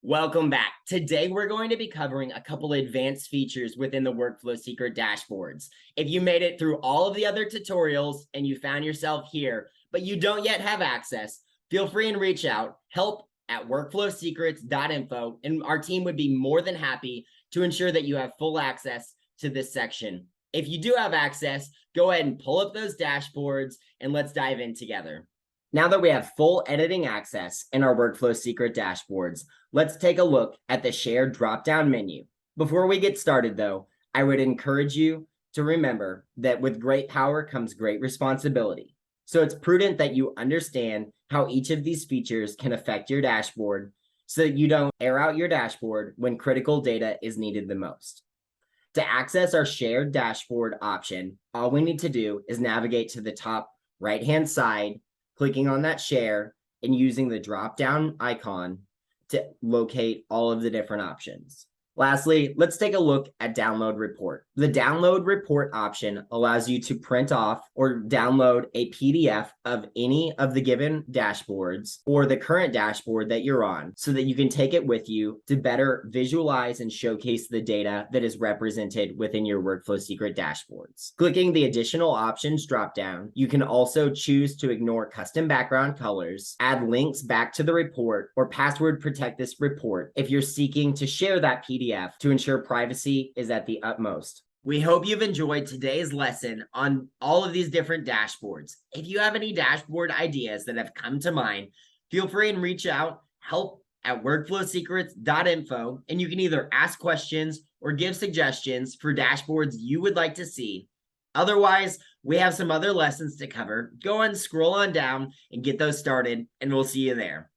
Welcome back. Today, we're going to be covering a couple advanced features within the Workflow Secret dashboards. If you made it through all of the other tutorials and you found yourself here, but you don't yet have access, feel free and reach out, help@workflowsecrets.info, and our team would be more than happy to ensure that you have full access to this section. If you do have access, go ahead and pull up those dashboards and let's dive in together. Now that we have full editing access in our Workflow Secret dashboards, let's take a look at the Share drop-down menu. Before we get started though, I would encourage you to remember that with great power comes great responsibility. So it's prudent that you understand how each of these features can affect your dashboard so that you don't air out your dashboard when critical data is needed the most. To access our shared dashboard option, all we need to do is navigate to the top right-hand side, clicking on that share and using the drop-down icon to locate all of the different options. Lastly, let's take a look at Download Report. The Download Report option allows you to print off or download a PDF of any of the given dashboards or the current dashboard that you're on so that you can take it with you to better visualize and showcase the data that is represented within your Workflow Secret dashboards. Clicking the Additional Options dropdown, you can also choose to ignore custom background colors, add links back to the report, or password protect this report if you're seeking to share that PDF to ensure privacy is at the utmost. We hope you've enjoyed today's lesson on all of these different dashboards. If you have any dashboard ideas that have come to mind, feel free and reach out, help@workflowsecrets.info, and you can either ask questions or give suggestions for dashboards you would like to see. Otherwise, we have some other lessons to cover. Go and scroll on down and get those started, and we'll see you there.